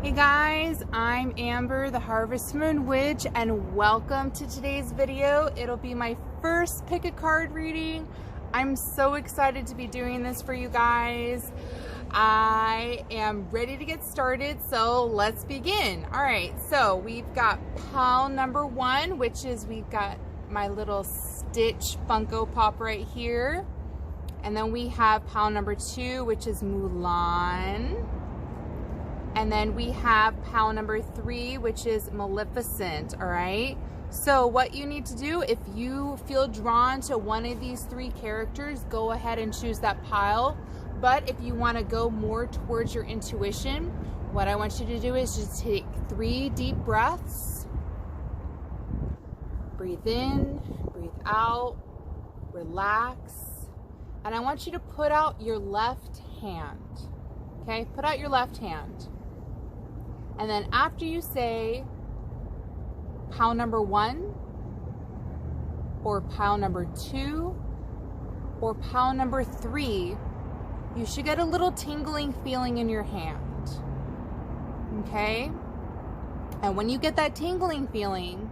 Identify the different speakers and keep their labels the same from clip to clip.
Speaker 1: Hey guys, I'm Amber, the Harvest Moon Witch, and welcome to today's video. It'll be my first pick a card reading. I'm so excited to be doing this for you guys. I am ready to get started, so let's begin. All right, so we've got pile number 1, which is we've got my little Stitch Funko Pop right here. And then we have pile number 2, which is Mulan. And then we have pile number 3, which is Maleficent, all right? So what you need to do, if you feel drawn to one of these 3 characters, go ahead and choose that pile. But if you want to go more towards your intuition, what I want you to do is just take 3 deep breaths. Breathe in, breathe out, relax. And I want you to put out your left hand, okay? Put out your left hand. And then after you say pile number 1 or pile number 2 or pile number 3, you should get a little tingling feeling in your hand, okay? And when you get that tingling feeling,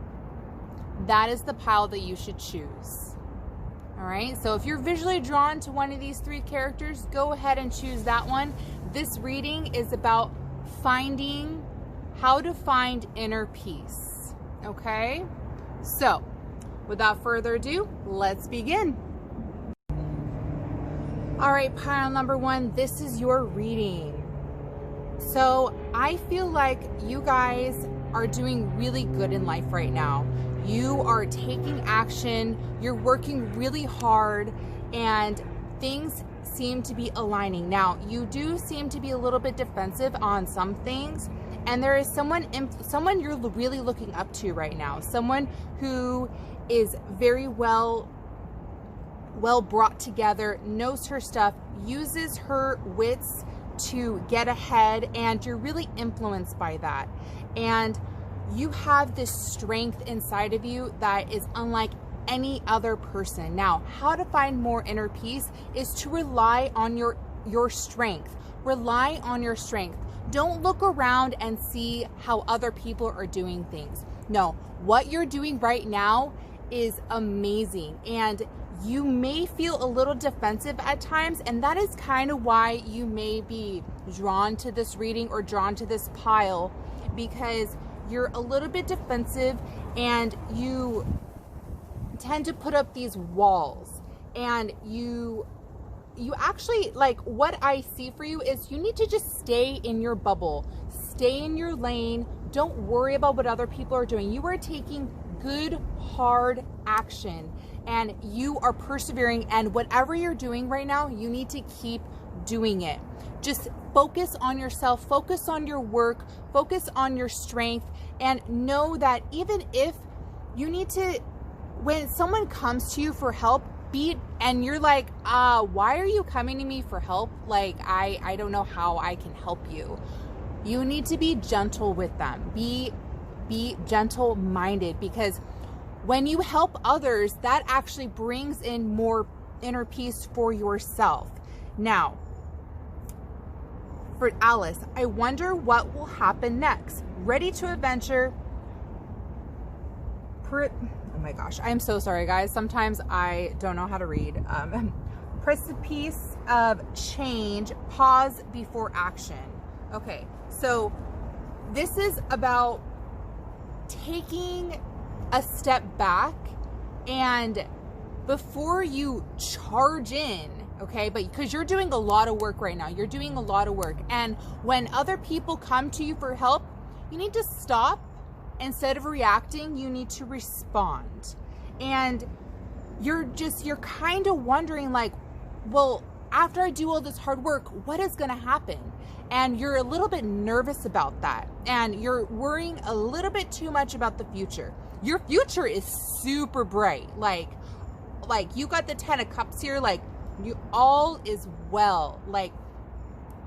Speaker 1: that is the pile that you should choose. All right, so if you're visually drawn to one of these 3 characters, go ahead and choose that one. This reading is about finding how to find inner peace, okay? So, without further ado, let's begin. All right, pile number 1, this is your reading. So, I feel like you guys are doing really good in life right now. You are taking action, you're working really hard, and things seem to be aligning. Now, you do seem to be a little bit defensive on some things, and there is someone you're really looking up to right now, someone who is very well brought together, knows her stuff, uses her wits to get ahead, and you're really influenced by that. And you have this strength inside of you that is unlike any other person. Now, how to find more inner peace is to rely on your strength. Rely on your strength. Don't look around and see how other people are doing things. No, what you're doing right now is amazing, and you may feel a little defensive at times, and that is kind of why you may be drawn to this reading or drawn to this pile, because you're a little bit defensive and you tend to put up these walls, and you actually, like, what I see for you is you need to just stay in your bubble, stay in your lane. Don't worry about what other people are doing. You are taking good, hard action, and you are persevering, and whatever you're doing right now, you need to keep doing it. Just focus on yourself, focus on your work, focus on your strength, and know that even if you need to, when someone comes to you for help, and you're like, why are you coming to me for help? Like, I don't know how I can help you. You need to be gentle with them. Be gentle-minded, because when you help others, that actually brings in more inner peace for yourself. Now, for Alice, I wonder what will happen next. Ready to adventure. Oh my gosh, I'm so sorry guys. Sometimes I don't know how to read. Precipice of change, pause before action. Okay, so this is about taking a step back, and before you charge in, okay, but because you're doing a lot of work right now, you're doing a lot of work, and when other people come to you for help, you need to stop. Instead of reacting, you need to respond. And you're kind of wondering, like, well, after I do all this hard work, what is going to happen? And you're a little bit nervous about that, and you're worrying a little bit too much about the future. Your future is super bright. Like you got the 10 of Cups here. Like, you all is well. Like,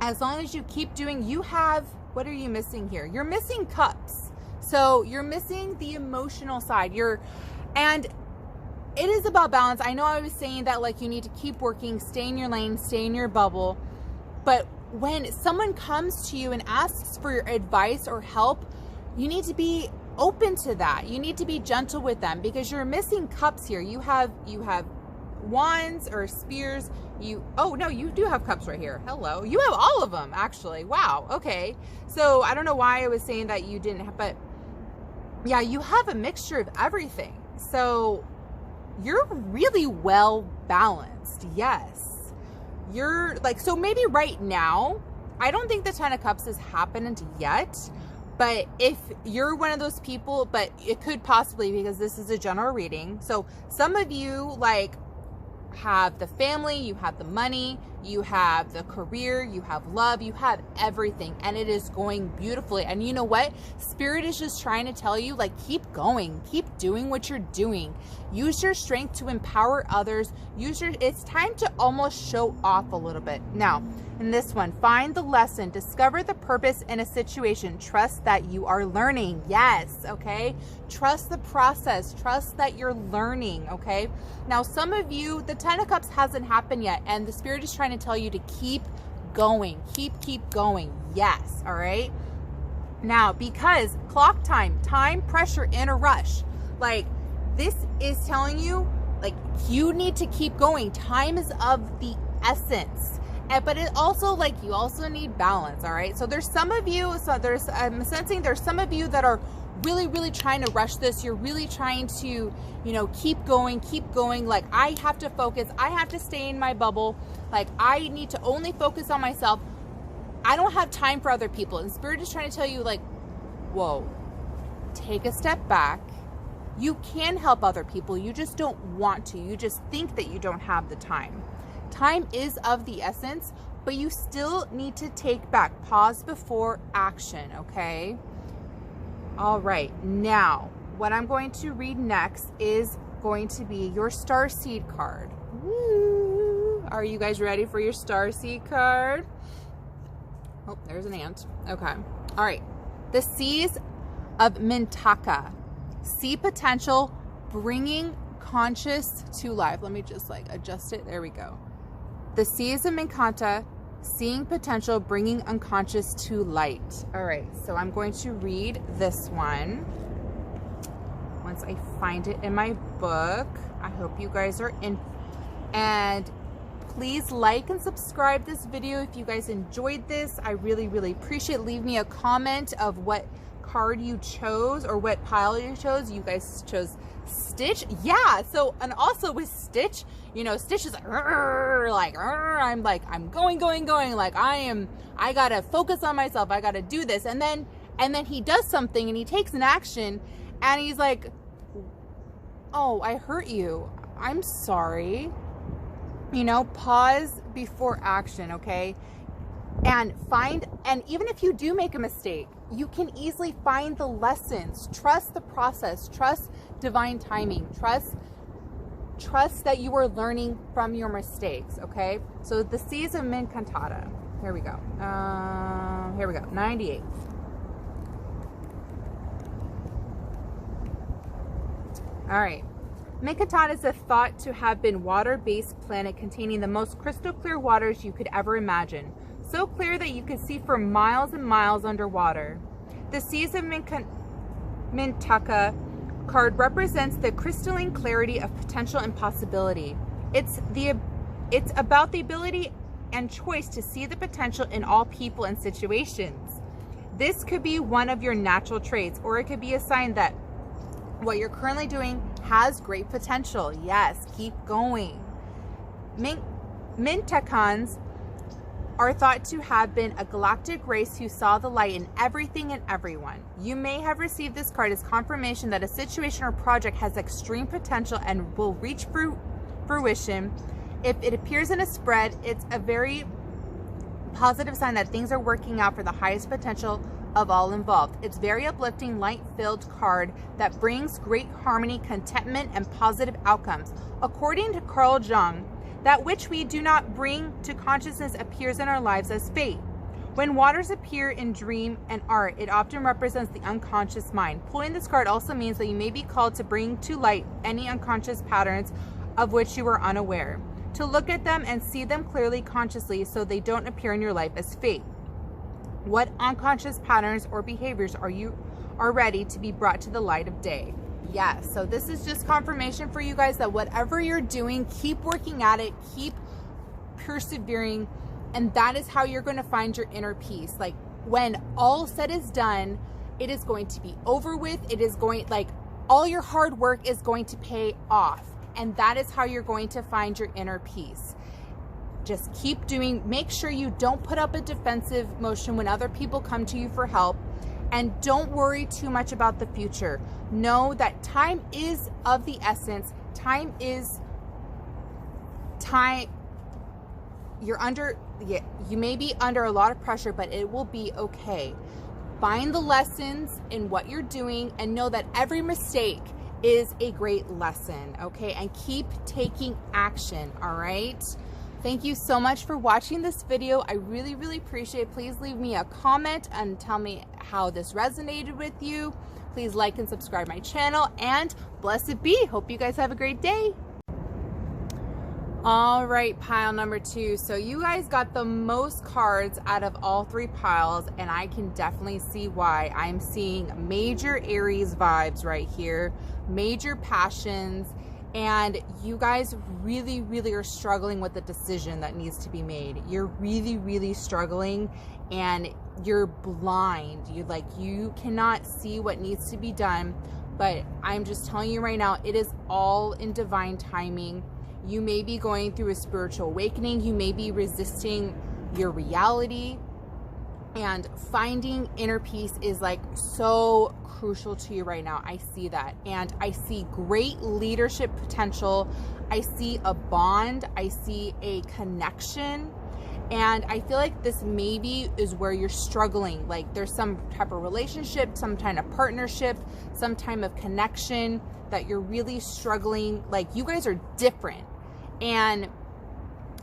Speaker 1: as long as you keep doing, you have, what are you missing here? You're missing Cups. So you're missing the emotional side. And it is about balance. I know I was saying that, like, you need to keep working, stay in your lane, stay in your bubble. But when someone comes to you and asks for your advice or help, you need to be open to that. You need to be gentle with them, because you're missing cups here. You have wands or spears. Oh no, you do have cups right here. Hello. You have all of them, actually. Wow. Okay. So I don't know why I was saying that you didn't have, but yeah, you have a mixture of everything. So you're really well balanced. Yes. You're like, so maybe right now, I don't think the 10 of Cups has happened yet, but if you're one of those people, but it could possibly, because this is a general reading. So some of you like have the family, you have the money, you have the career, you have love, you have everything, and it is going beautifully. And you know what? Spirit is just trying to tell you, like, keep going, keep doing what you're doing. Use your strength to empower others. It's time to almost show off a little bit. Now, in this one, find the lesson, discover the purpose in a situation, trust that you are learning. Yes, okay? Trust the process, trust that you're learning, okay? Now, some of you, the 10 of Cups hasn't happened yet, and the Spirit is trying to tell you to keep going, keep going. Yes, all right? Now, because clock time, pressure, in a rush, like, this is telling you, like, you need to keep going. Time is of the essence. But it also, like, you also need balance, all right? So there's some of you, I'm sensing there's some of you that are really trying to rush this. You're really trying to, you know, keep going. Like, I have to focus. I have to stay in my bubble. Like, I need to only focus on myself. I don't have time for other people. And Spirit is trying to tell you, like, whoa, take a step back. You can help other people. You just don't want to. You just think that you don't have the time. Time is of the essence, but you still need to take back. Pause before action, okay? All right, now, what I'm going to read next is going to be your Starseed card. Woo! Are you guys ready for your Starseed card? Oh, there's an ant. Okay. All right. The Seas of Mintaka. See potential, bringing conscious to life. Let me just, like, adjust it. There we go. The Seas of Minkanta, seeing potential, bringing unconscious to light. All right, so I'm going to read this one once I find it in my book. I hope you guys are in. And please like and subscribe this video if you guys enjoyed this. I really appreciate it. Leave me a comment of what card you chose or what pile you chose. You guys chose Stitch. Yeah, so, and also with Stitch, you know, Stitch is like, I'm going, like, I gotta focus on myself, I gotta do this, and then he does something and he takes an action and he's like, oh, I hurt you, I'm sorry. You know, pause before action, okay? And even if you do make a mistake, you can easily find the lessons. Trust the process, trust divine timing, trust that you are learning from your mistakes, okay? So the Seas of Minkantata. Here we go. 98. All right. Minkantata is a thought to have been water-based planet containing the most crystal clear waters you could ever imagine. So clear that you could see for miles and miles underwater. The Seas of Mintaka card represents the crystalline clarity of potential and possibility. It's about the ability and choice to see the potential in all people and situations. This could be one of your natural traits, or it could be a sign that what you're currently doing has great potential. Yes, keep going. Mintakans are thought to have been a galactic race who saw the light in everything and everyone. You may have received this card as confirmation that a situation or project has extreme potential and will reach fruition. If it appears in a spread, it's a very positive sign that things are working out for the highest potential of all involved. It's very uplifting, light-filled card that brings great harmony, contentment, and positive outcomes. According to Carl Jung, that which we do not bring to consciousness appears in our lives as fate. When waters appear in dream and art, it often represents the unconscious mind. Pulling this card also means that you may be called to bring to light any unconscious patterns of which you are unaware. to look at them and see them clearly consciously so they don't appear in your life as fate. What unconscious patterns or behaviors are ready to be brought to the light of day? Yes, so this is just confirmation for you guys that whatever you're doing, keep working at it, keep persevering, and that is how you're going to find your inner peace. Like, when all said is done, it is going to be over with. It is going, like, all your hard work is going to pay off, and that is how you're going to find your inner peace. Just keep doing, make sure you don't put up a defensive motion when other people come to you for help. And don't worry too much about the future. Know that time is of the essence. Time is time. You may be under a lot of pressure, but it will be okay. Find the lessons in what you're doing and know that every mistake is a great lesson, okay? And keep taking action, all right? Thank you so much for watching this video. I really, really appreciate it. Please leave me a comment and tell me how this resonated with you. Please like and subscribe my channel, and blessed be. Hope you guys have a great day. All right, pile number 2. So you guys got the most cards out of all 3 piles, and I can definitely see why. I'm seeing major Aries vibes right here, major passions, and you guys really, really are struggling with the decision that needs to be made. You're really, really struggling, and you're blind. You cannot see what needs to be done, but I'm just telling you right now, it is all in divine timing. You may be going through a spiritual awakening. You may be resisting your reality, and finding inner peace is like so crucial to you right now. I see that, and I see great leadership potential. I see a bond. I see a connection, and I feel like this maybe is where you're struggling. Like, there's some type of relationship, some kind of partnership, some type of connection that you're really struggling. Like, you guys are different, and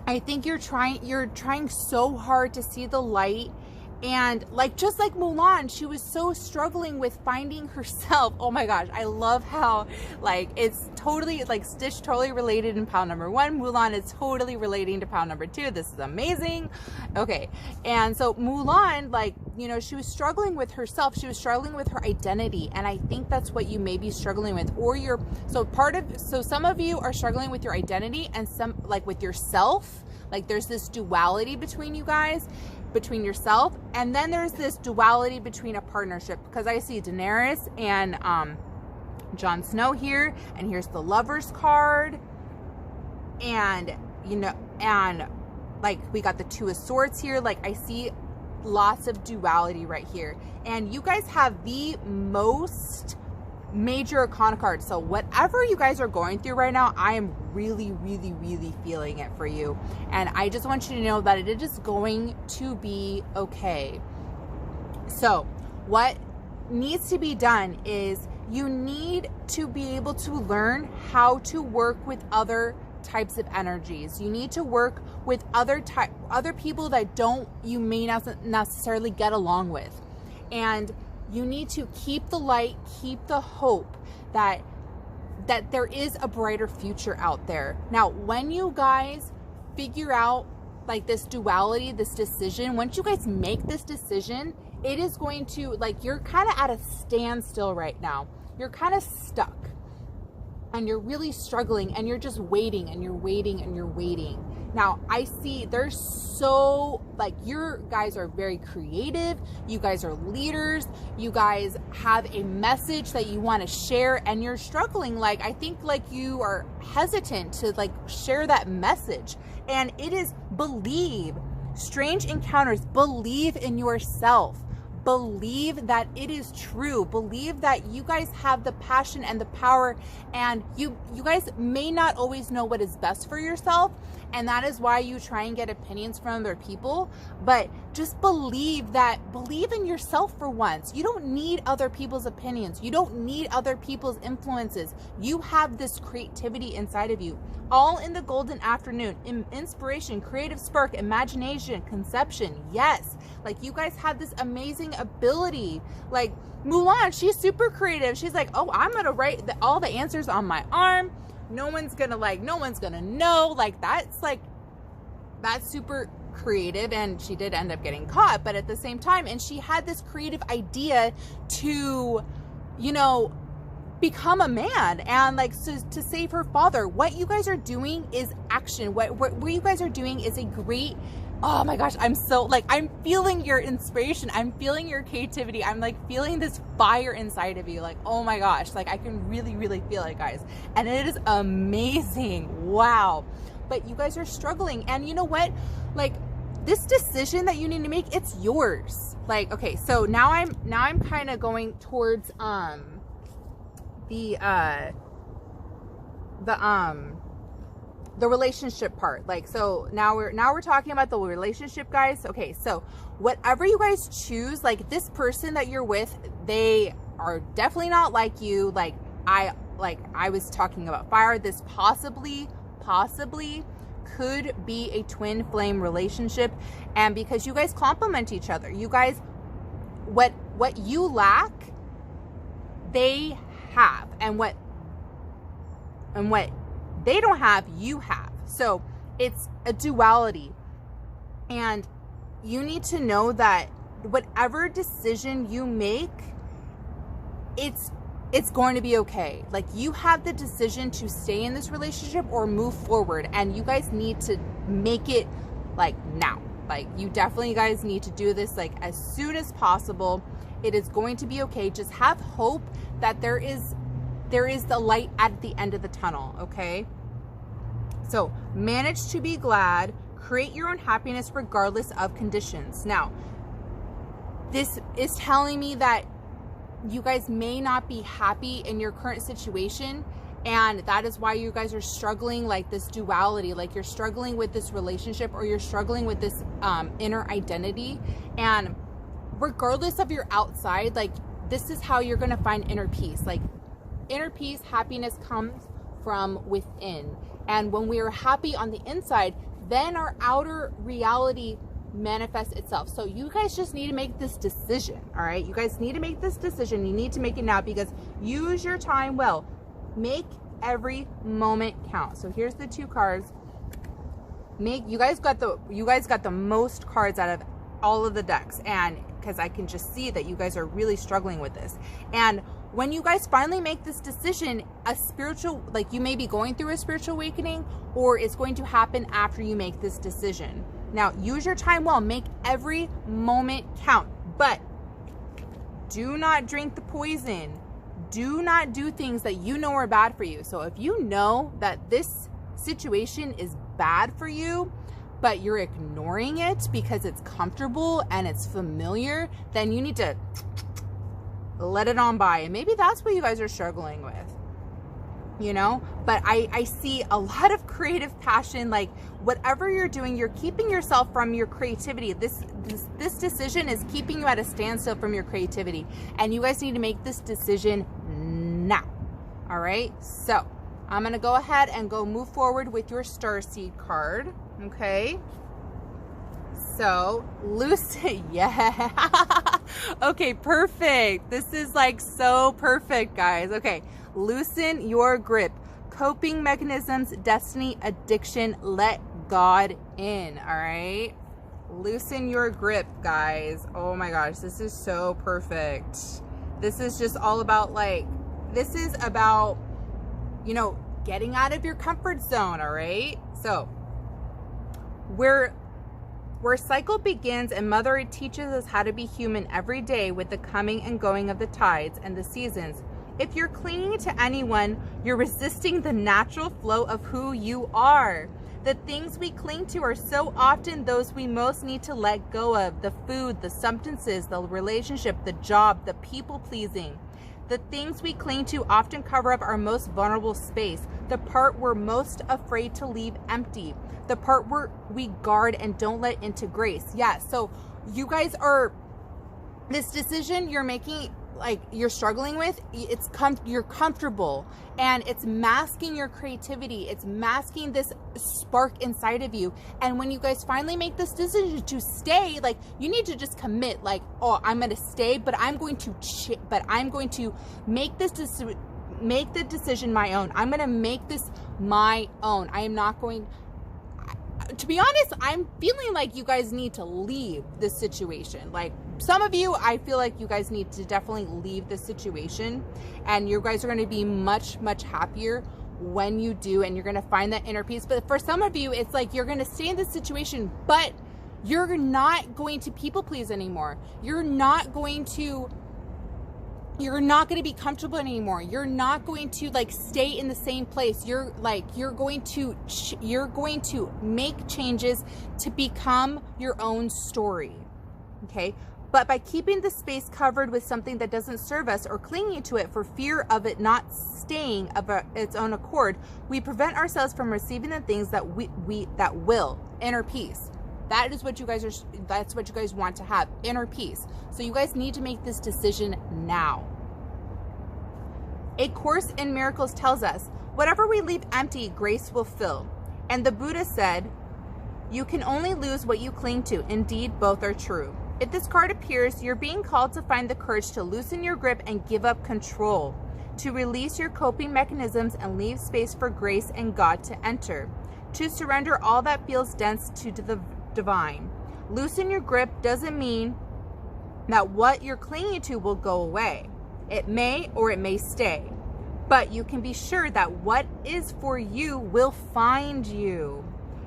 Speaker 1: I think you're trying so hard to see the light. And just like Mulan, she was so struggling with finding herself. Oh my gosh, I love how it's totally Stitch totally related in pile number 1. Mulan is totally relating to pile number 2. This is amazing. Okay, and so Mulan, she was struggling with herself. She was struggling with her identity, and I think that's what you may be struggling with. Or so some of you are struggling with your identity, and some with yourself. There's this duality between you guys, between yourself, and then there's this duality between a partnership, because I see Daenerys and Jon Snow here, and here's the Lovers card, and we got the Two of Swords here. I see lots of duality right here, and you guys have the most major arcana cards. So whatever you guys are going through right now, I am really, really, really feeling it for you, and I just want you to know that it is going to be okay. So what needs to be done is you need to be able to learn how to work with other types of energies. You need to work with other people that you may not necessarily get along with, and you need to keep the light, keep the hope that there is a brighter future out there. Now, when you guys figure out this duality, this decision, once you guys make this decision, it is going to, you're kind of at a standstill right now. You're kind of stuck, and you're really struggling, and you're just waiting, and you're waiting, and you're waiting. Now, I see there's you guys are very creative. You guys are leaders. You guys have a message that you want to share, and you're struggling. I think you are hesitant to share that message. And it is believe. Strange encounters. Believe in yourself. Believe that it is true. Believe that you guys have the passion and the power, and you guys may not always know what is best for yourself, and that is why you try and get opinions from other people. But just believe in yourself for once. You don't need other people's opinions. You don't need other people's influences. You have this creativity inside of you, all in the golden afternoon. Inspiration, creative spark, imagination, conception. Yes, you guys have this amazing ability. Mulan, she's super creative. She's oh, I'm gonna write all the answers on my arm. no one's gonna know. Like, that's super creative, and she did end up getting caught, but at the same time, and she had this creative idea to, you know, become a man and like to save her father. What you guys are doing is action. What you guys are doing is a great, oh my gosh, I'm so like, I'm feeling your inspiration, I'm feeling your creativity, I'm like feeling this fire inside of you. Like, oh my gosh, like I can really, really feel it, guys, and it is amazing. Wow. But you guys are struggling, and you know what, like, this decision that you need to make, it's yours. Like, okay, so now I'm kind of going towards the relationship part. Like, so now we're talking about the relationship, guys. Okay, so whatever you guys choose, like, this person that you're with, they are definitely not like you. Like I was talking about fire. This possibly could be a twin flame relationship, and because you guys complement each other, you guys, what you lack, they have, and what they don't have, you have. So it's a duality, and you need to know that whatever decision you make, it's going to be okay. Like, you have the decision to stay in this relationship or move forward, and you guys need to make it like now. Like, you definitely guys need to do this like as soon as possible. It is going to be okay. Just have hope that there is the light at the end of the tunnel, okay? So manage to be glad, create your own happiness regardless of conditions. Now, this is telling me that you guys may not be happy in your current situation, and that is why you guys are struggling, like this duality, like you're struggling with this relationship, or you're struggling with this inner identity. And regardless of your outside, like, this is how you're going to find inner peace. Like, inner peace, happiness comes from within. And when we are happy on the inside, then our outer reality manifests itself. So you guys just need to make this decision. All right, you guys need to make this decision. You need to make it now, because use your time well. Make every moment count. So here's the two cards. You guys got the most cards out of all of the decks, and because I can just see that you guys are really struggling with this. And when you guys finally make this decision, a spiritual, like, you may be going through a spiritual awakening, or it's going to happen after you make this decision. Now, use your time well. Make every moment count, but do not drink the poison. Do not do things that you know are bad for you. So if you know that this situation is bad for you, but you're ignoring it because it's comfortable and it's familiar, then you need to let it on by. And maybe that's what you guys are struggling with, you know? But I see a lot of creative passion. Like, whatever you're doing, you're keeping yourself from your creativity. This decision is keeping you at a standstill from your creativity, and you guys need to make this decision now. All right, so I'm gonna go ahead and move forward with your Starseed card. Okay, so loosen. Yeah. Okay, perfect. This is like so perfect, guys. Okay, loosen your grip. Coping mechanisms, destiny, addiction, let God in. All right, loosen your grip, guys. Oh my gosh, this is so perfect. This is just all about, like, this is about, you know, getting out of your comfort zone. All right, so where cycle begins, and Mother Earth teaches us how to be human every day with the coming and going of the tides and the seasons. If you're clinging to anyone, you're resisting the natural flow of who you are. The things we cling to are so often those we most need to let go of: the food, the substances, the relationship, the job, the people pleasing. The things we cling to often cover up our most vulnerable space, the part we're most afraid to leave empty, the part where we guard and don't let into grace. Yeah, so you guys are, this decision you're making, like, you're struggling with, you're comfortable, and it's masking your creativity. It's masking this spark inside of you. And when you guys finally make this decision to stay, like, you need to just commit, like, oh, I'm going to stay, but I'm going to make this make the decision my own. I'm going to make this my own. I am not going, to be honest, I'm feeling like you guys need to leave this situation. Like some of you, I feel like you guys need to definitely leave this situation, and you guys are going to be much, much happier when you do, and you're going to find that inner peace. But for some of you, it's like you're going to stay in this situation, but you're not going to people please anymore. You're not going to be comfortable anymore. You're not going to like stay in the same place. You're going to make changes to become your own story. Okay. But by keeping the space covered with something that doesn't serve us or clinging to it for fear of it not staying of its own accord, we prevent ourselves from receiving the things that that will, inner peace. That is what you guys that's what you guys want to have, inner peace. So you guys need to make this decision now. A Course in Miracles tells us, whatever we leave empty, grace will fill. And the Buddha said, you can only lose what you cling to. Indeed, both are true. If this card appears, you're being called to find the courage to loosen your grip and give up control, to release your coping mechanisms and leave space for grace and God to enter, to surrender all that feels dense to the divine. Loosen your grip doesn't mean that what you're clinging to will go away. It may or it may stay, but you can be sure that what is for you will find you.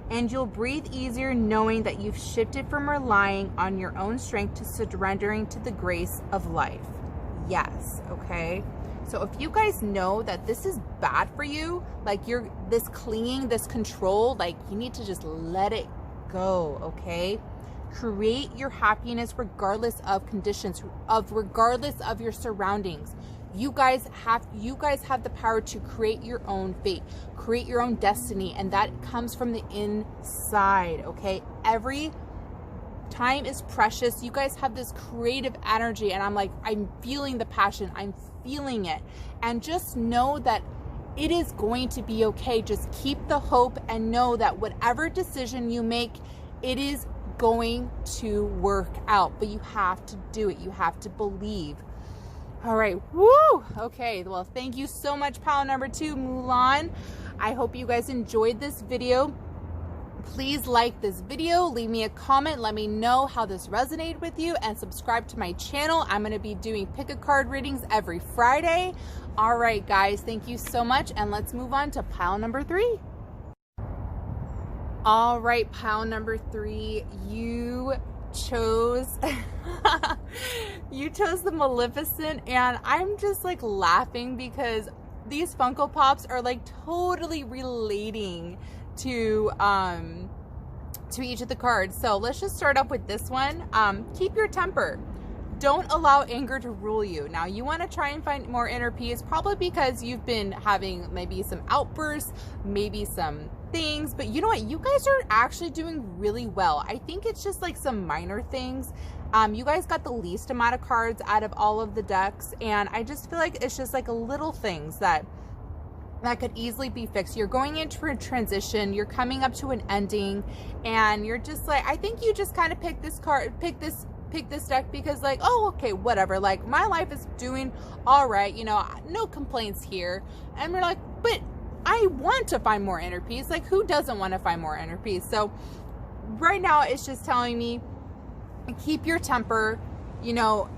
Speaker 1: And you'll breathe easier knowing that you've shifted from relying on your own strength to surrendering to the grace of life. Yes, okay? So if you guys know that this is bad for you, like you're this clinging, this control, like you need to just let it go, okay? Create your happiness regardless of conditions, regardless of your surroundings. You guys have the power to create your own fate, create your own destiny, and that comes from the inside, okay? Every time is precious. You guys have this creative energy, and I'm feeling the passion. I'm feeling it. And just know that it is going to be okay. Just keep the hope and know that whatever decision you make, it is going to work out. But you have to do it. You have to believe. All right. Woo. Okay. Well, thank you so much, pile number 2, Mulan. I hope you guys enjoyed this video. Please like this video, leave me a comment, let me know how this resonated with you, and subscribe to my channel. I'm going to be doing pick a card readings every Friday. All right, guys, thank you so much, and let's move on to pile number 3. All right, pile number 3, you chose you chose the Maleficent, and I'm just like laughing because these Funko Pops are like totally relating to each of the cards. So let's just start off with this one. Keep your temper. Don't allow anger to rule you. Now you want to try and find more inner peace, probably because you've been having maybe some outbursts, maybe some things, but you know what? You guys are actually doing really well. I think it's just like some minor things. You guys got the least amount of cards out of all of the decks, and I just feel like it's just like a little things that could easily be fixed. You're going into a transition, you're coming up to an ending, and you're just like, I think you just kind of pick this deck because like, oh, okay, whatever, like my life is doing all right, you know, no complaints here. And we're like, but I want to find more inner peace. Like, who doesn't want to find more inner peace? So right now it's just telling me, keep your temper. You know,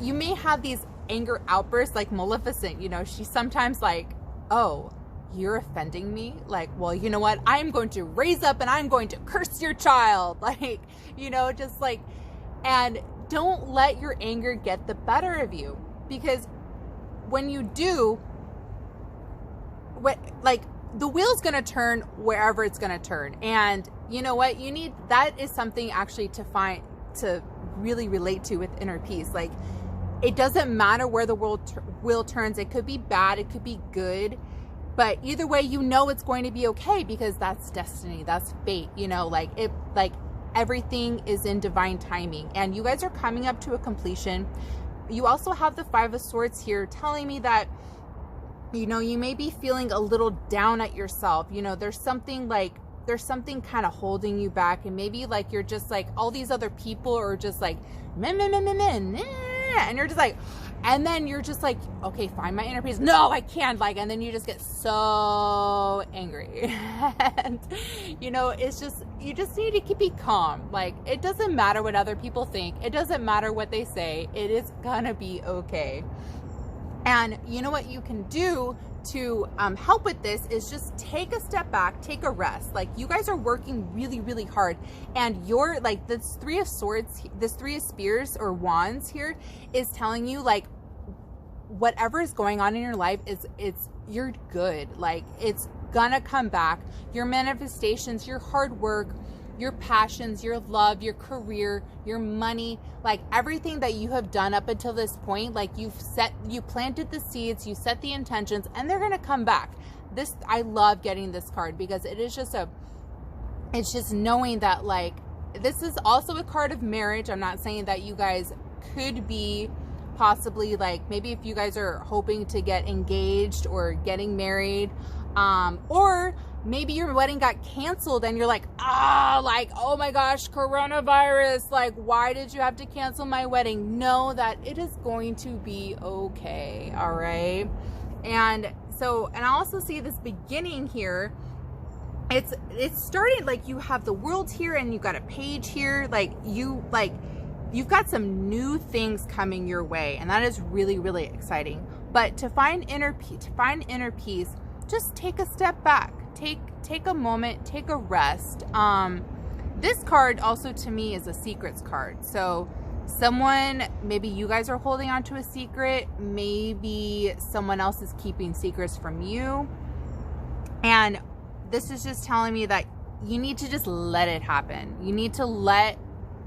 Speaker 1: you may have these anger outbursts like Maleficent, you know, she's sometimes like, oh, you're offending me? Like, well, you know what? I'm going to raise up and I'm going to curse your child. Like, you know, just like, and don't let your anger get the better of you, because when you do, like the wheel's going to turn wherever it's going to turn. And you know what? You need, that is something actually to really relate to with inner peace. Like, it doesn't matter where the wheel turns. It could be bad, it could be good, but either way, you know it's going to be okay, because that's destiny, that's fate, you know, like it, like everything is in divine timing, and you guys are coming up to a completion. You also have the 5 of Swords here telling me that, you know, you may be feeling a little down at yourself. You know, there's something kind of holding you back, and maybe like you're just like, all these other people are just like, meh, and you're just like, And then you're just like, okay, find my inner peace. No, I can't. Like, and then you just get so angry. And, you know, it's just, you just need to keep it calm. Like, it doesn't matter what other people think. It doesn't matter what they say. It is gonna be okay. And you know what you can do to help with this is just take a step back, take a rest. Like, you guys are working really, really hard, and you're like, this Three of Swords, this Three of Spears or Wands here is telling you, like, whatever is going on in your life you're good. Like, it's gonna come back. Your manifestations, your hard work, your passions, your love, your career, your money, like everything that you have done up until this point, like you planted the seeds, you set the intentions, and they're gonna come back. I love getting this card because it is just it's just knowing that, like, this is also a card of marriage. I'm not saying that you guys could be possibly, like, maybe if you guys are hoping to get engaged or getting married, or maybe your wedding got canceled and you're like, oh my gosh, coronavirus, like, why did you have to cancel my wedding? Know that it is going to be okay. All right. And so, and I also see this beginning here. It's starting, like, you have the World here and you got a Page here. You've got some new things coming your way, and that is really, really exciting. But to find inner peace, just take a step back. Take a moment, take a rest. This card also to me is a secrets card. So someone, maybe you guys are holding on to a secret, maybe someone else is keeping secrets from you. And this is just telling me that you need to just let it happen. You need to let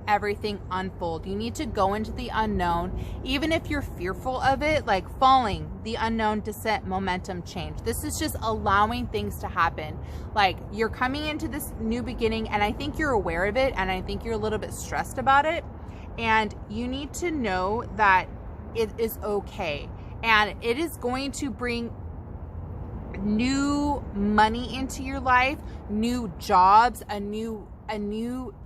Speaker 1: everything unfold. You need to go into the unknown, even if you're fearful of it, like falling, the unknown, descent, momentum, change. This is just allowing things to happen. Like, you're coming into this new beginning, and I think you're aware of it, and I think you're a little bit stressed about it, and you need to know that it is okay, and it is going to bring new money into your life, new jobs,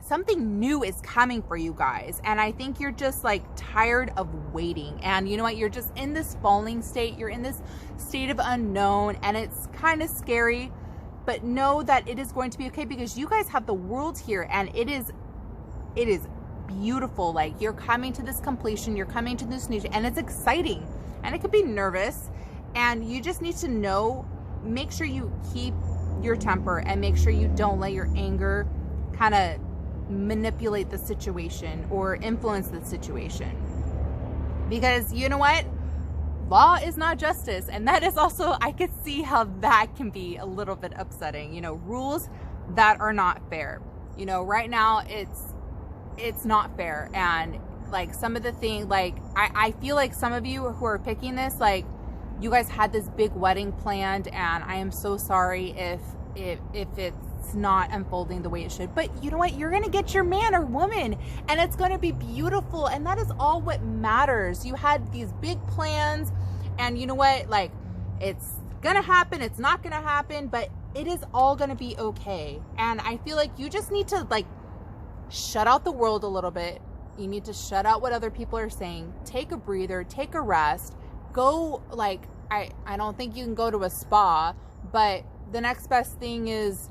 Speaker 1: something new is coming for you guys. And I think you're just, like, tired of waiting. And you know what? You're just in this falling state. You're in this state of unknown, and it's kind of scary, but know that it is going to be okay because you guys have the World here, and it is beautiful. Like, you're coming to this completion, you're coming to this new, and it's exciting, and it could be nervous, and you just need to know, make sure you keep your temper and make sure you don't let your anger kind of manipulate the situation or influence the situation, because you know what, law is not justice. And that is also, I could see how that can be a little bit upsetting, you know, rules that are not fair. You know, right now it's not fair. And like, some of the thing, like, I feel like some of you who are picking this, like, you guys had this big wedding planned, and I am so sorry if it's not unfolding the way it should. But you know what? You're going to get your man or woman, and it's going to be beautiful. And that is all what matters. You had these big plans, and you know what? Like, it's going to happen. It's not going to happen, but it is all going to be okay. And I feel like you just need to, like, shut out the world a little bit. You need to shut out what other people are saying. Take a breather, take a rest. Go, like, I don't think you can go to a spa, but the next best thing is,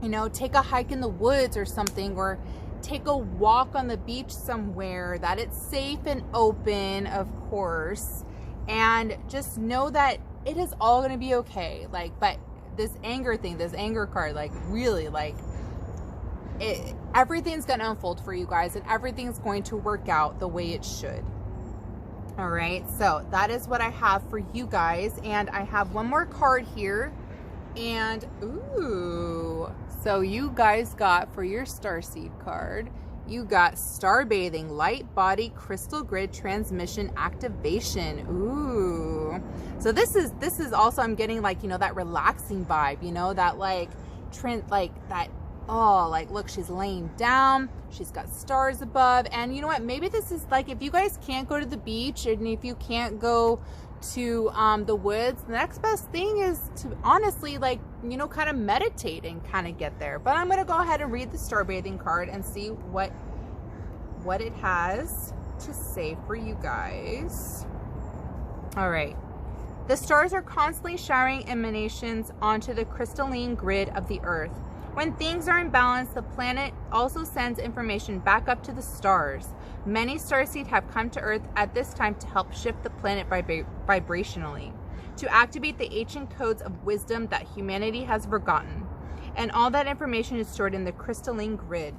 Speaker 1: you know, take a hike in the woods or something, or take a walk on the beach somewhere that it's safe and open, of course, and just know that it is all going to be okay. Like, but this anger thing, this anger card, like, really, like, everything's going to unfold for you guys, and everything's going to work out the way it should. All right, so that is what I have for you guys, and I have one more card here. And ooh, so you guys got, for your starseed card, you got Starbathing, Light Body Crystal Grid Transmission Activation. Ooh, so this is also, I'm getting, like, you know, that relaxing vibe, you know, that, like, that, oh, like, look, she's laying down, she's got stars above. And you know what, maybe this is, like, if you guys can't go to the beach, and if you can't go to the woods, the next best thing is to honestly, like, you know, kind of meditate and kind of get there. But I'm gonna go ahead and read the Starbathing card and see what it has. to say for you guys. All right. The stars are constantly showering emanations onto the crystalline grid of the Earth. When things are in balance, the planet also sends information back up to the stars. Many starseed have come to Earth at this time to help shift the planet vibrationally, to activate the ancient codes of wisdom that humanity has forgotten. And all that information is stored in the crystalline grid.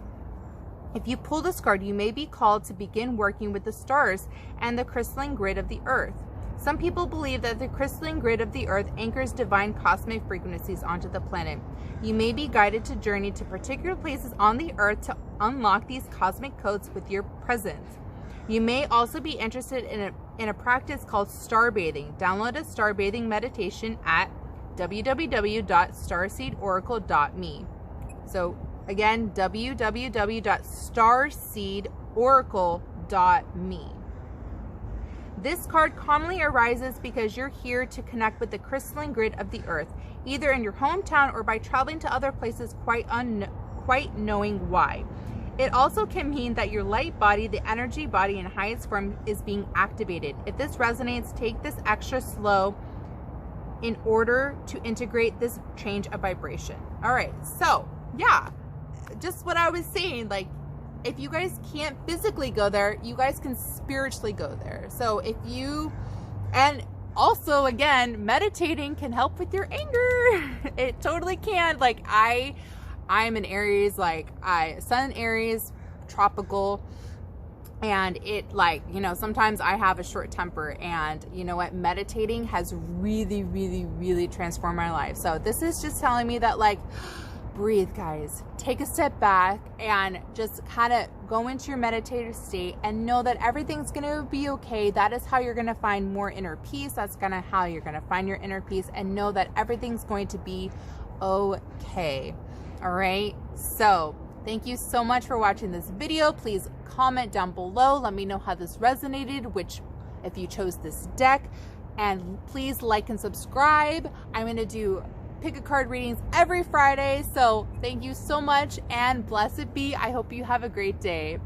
Speaker 1: If you pull this card, you may be called to begin working with the stars and the crystalline grid of the Earth. Some people believe that the crystalline grid of the Earth anchors divine cosmic frequencies onto the planet. You may be guided to journey to particular places on the Earth to unlock these cosmic codes with your presence. You may also be interested in a practice called starbathing. Download a starbathing meditation at www.starseedoracle.me. So again, www.starseedoracle.me. This card commonly arises because you're here to connect with the crystalline grid of the Earth, either in your hometown or by traveling to other places quite knowing why. It also can mean that your light body, the energy body in highest form, is being activated. If this resonates, take this extra slow in order to integrate this change of vibration. All right, so yeah, just what I was saying, like, if you guys can't physically go there, you guys can spiritually go there. So if you, and also again, meditating can help with your anger. It totally can. Like I'm an Aries, like Sun Aries, tropical. And it, like, you know, sometimes I have a short temper, and you know what, meditating has really, really, really transformed my life. So this is just telling me that, like, breathe, guys. Take a step back and just kind of go into your meditative state and know that everything's going to be okay. That is how you're going to find more inner peace. That's going to how you're going to find your inner peace, and know that everything's going to be okay. All right. So thank you so much for watching this video. Please comment down below. Let me know how this resonated, if you chose this deck, and please like and subscribe. I'm going to do pick a card readings every Friday. So thank you so much, and blessed be. I hope you have a great day.